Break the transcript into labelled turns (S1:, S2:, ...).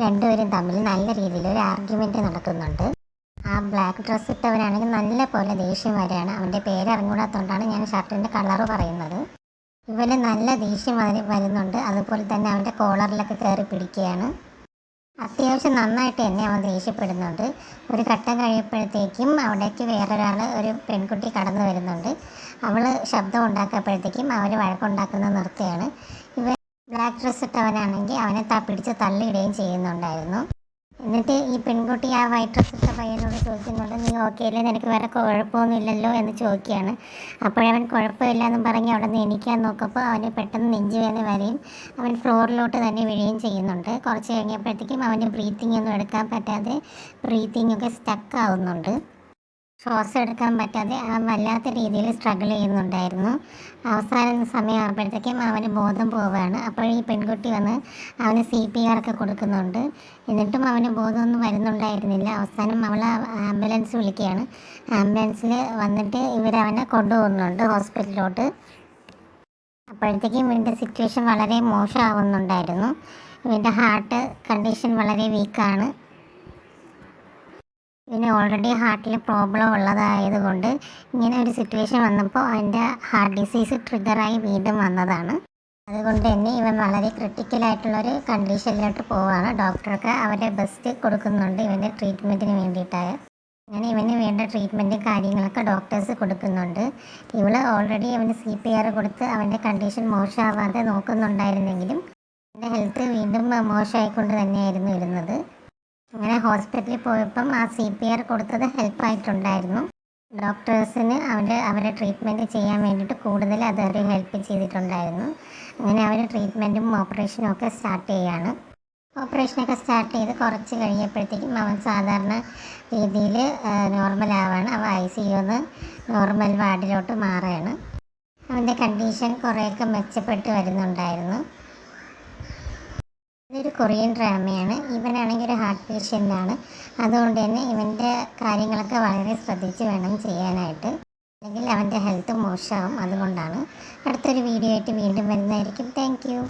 S1: രണ്ടുപേരും തമ്മിൽ നല്ല രീതിയിൽ ഒരു ആർഗ്യുമെൻ്റ് നടക്കുന്നുണ്ട്. ആ ബ്ലാക്ക് ഡ്രസ്സ് ഇട്ടവനാണെങ്കിൽ നല്ല പോലെ ദേഷ്യം വരെയാണ്. അവൻ്റെ പേരറിഞ്ഞൂടാത്തതുകൊണ്ടാണ് ഞാൻ ഷർട്ടിൻ്റെ കളറ് പറയുന്നത്. ഇവന് നല്ല ദേഷ്യം വരുന്നുണ്ട്. അതുപോലെ തന്നെ അവൻ്റെ കോളറിലൊക്കെ കയറി പിടിക്കുകയാണ്. അത്യാവശ്യം നന്നായിട്ട് തന്നെ അവൻ ദേഷ്യപ്പെടുന്നുണ്ട്. ഒരു ഘട്ടം കഴിയുമ്പോഴത്തേക്കും അവിടേക്ക് വേറൊരാൾ, ഒരു പെൺകുട്ടി കടന്നു വരുന്നുണ്ട്. അവൾ ശബ്ദം ഉണ്ടാക്കുമ്പോഴത്തേക്കും അവർ വഴക്കുണ്ടാക്കുന്നത് നിർത്തുകയാണ്. ഇവൻ ബ്ലാക്ക് ഡ്രസ്സ് ഇട്ടവനാണെങ്കിൽ അവനെ പിടിച്ച് തള്ളിയിടുകയും ചെയ്യുന്നുണ്ടായിരുന്നു. എന്നിട്ട് ഈ പെൺകുട്ടി ആ വൈറ്റ് ഡ്രസ്സ് ഇട്ട പയ്യനോട് ചോദിക്കുന്നുണ്ട്, നീ ഓക്കെ അല്ലേ, നിനക്ക് വേറെ കുഴപ്പമൊന്നുമില്ലല്ലോ എന്ന് ചോദിക്കുകയാണ്. അപ്പോഴവൻ കുഴപ്പമില്ല എന്നും പറഞ്ഞ് അവിടെ നിന്ന് എണീക്കാൻ നോക്കുമ്പോൾ അവന് പെട്ടെന്ന് നെഞ്ചുവേദന വരെയും അവൻ ഫ്ലോറിലോട്ട് തന്നെ വീഴുകയും ചെയ്യുന്നുണ്ട്. കുറച്ച് കഴിഞ്ഞപ്പോഴത്തേക്കും അവന് ബ്രീത്തിങ് ഒന്നും എടുക്കാൻ പറ്റാതെ ബ്രീത്തിങ് ഒക്കെ സ്റ്റക്ക് ആവുന്നുണ്ട്. ശ്വാസം എടുക്കാൻ പറ്റാതെ അവൻ വല്ലാത്ത രീതിയിൽ സ്ട്രഗിൾ ചെയ്യുന്നുണ്ടായിരുന്നു. അവസാന സമയമാകുമ്പോഴത്തേക്കും അവന് ബോധം പോവുകയാണ്. അപ്പോൾ ഈ പെൺകുട്ടി വന്ന് അവന് CPR ഒക്കെ കൊടുക്കുന്നുണ്ട്. എന്നിട്ടും അവന് ബോധമൊന്നും വരുന്നുണ്ടായിരുന്നില്ല. അവസാനം അവൾ ആംബുലൻസ് വിളിക്കുകയാണ്. ആംബുലൻസിൽ വന്നിട്ട് ഇവരവനെ കൊണ്ടുപോകുന്നുണ്ട് ഹോസ്പിറ്റലിലോട്ട്. അപ്പോഴത്തേക്കും ഇവൻ്റെ സിറ്റുവേഷൻ വളരെ മോശമാവുന്നുണ്ടായിരുന്നു. ഇവൻ്റെ ഹാർട്ട് കണ്ടീഷൻ വളരെ വീക്കാണ്. പിന്നെ ഓൾറെഡി ഹാർട്ടിൽ പ്രോബ്ലം ഉള്ളതായതുകൊണ്ട് ഇങ്ങനെ ഒരു സിറ്റുവേഷൻ വന്നപ്പോൾ അവൻ്റെ ഹാർട്ട് ഡിസീസ് ട്രിഗറായി വീണ്ടും വന്നതാണ്. അതുകൊണ്ട് തന്നെ ഇവൻ വളരെ ക്രിട്ടിക്കലായിട്ടുള്ളൊരു കണ്ടീഷനിലോട്ട് പോവുകയാണ്. ഡോക്ടർക്ക് അവരുടെ ബെസ്റ്റ് കൊടുക്കുന്നുണ്ട് ഇവൻ്റെ ട്രീറ്റ്മെൻറ്റിന് വേണ്ടിയിട്ടായ. അങ്ങനെ ഇവന് വേണ്ട ട്രീറ്റ്മെൻറ്റും കാര്യങ്ങളൊക്കെ ഡോക്ടേഴ്സ് കൊടുക്കുന്നുണ്ട്. ഇവൾ ഓൾറെഡി അവന് CPR കൊടുത്ത് അവൻ്റെ കണ്ടീഷൻ മോശമാവാതെ നോക്കുന്നുണ്ടായിരുന്നെങ്കിലും അവൻ്റെ ഹെൽത്ത് വീണ്ടും മോശമായിക്കൊണ്ട് തന്നെയായിരുന്നു ഇരുന്നത്. അങ്ങനെ ഹോസ്പിറ്റലിൽ പോയപ്പം ആ CPR കൊടുത്തത് ഹെൽപ്പായിട്ടുണ്ടായിരുന്നു. ഡോക്ടേഴ്സിന് അവരെ ട്രീറ്റ്മെൻറ്റ് ചെയ്യാൻ വേണ്ടിയിട്ട് കൂടുതൽ അതൊരു ഹെൽപ്പ് ചെയ്തിട്ടുണ്ടായിരുന്നു. അങ്ങനെ അവർ ട്രീറ്റ്മെൻറ്റും ഓപ്പറേഷനും ഒക്കെ സ്റ്റാർട്ട് ചെയ്യുകയാണ്. ഓപ്പറേഷനൊക്കെ സ്റ്റാർട്ട് ചെയ്ത് കുറച്ച് കഴിയുമ്പോഴത്തേക്കും അവൻ സാധാരണ രീതിയിൽ നോർമലാവാണ്. അവൻ ICUന്ന് നോർമൽ വാർഡിലോട്ട് മാറുകയാണ്. അവൻ്റെ കണ്ടീഷൻ കുറേയൊക്കെ മെച്ചപ്പെട്ട് വരുന്നുണ്ടായിരുന്നു. ഇതൊരു കൊറിയൻ ഡ്രാമയാണ്. ഇവനാണെങ്കിൽ ഒരു ഹാർട്ട് പേഷ്യൻ്റാണ്. അതുകൊണ്ട് തന്നെ ഇവൻ്റെ കാര്യങ്ങളൊക്കെ വളരെ ശ്രദ്ധിച്ച് വേണം ചെയ്യാനായിട്ട്, അല്ലെങ്കിൽ അവൻ്റെ ഹെൽത്ത് മോശമാവും. അതുകൊണ്ടാണ്. അടുത്തൊരു വീഡിയോ ആയിട്ട് വീണ്ടും വരുന്നതായിരിക്കും. Thank you.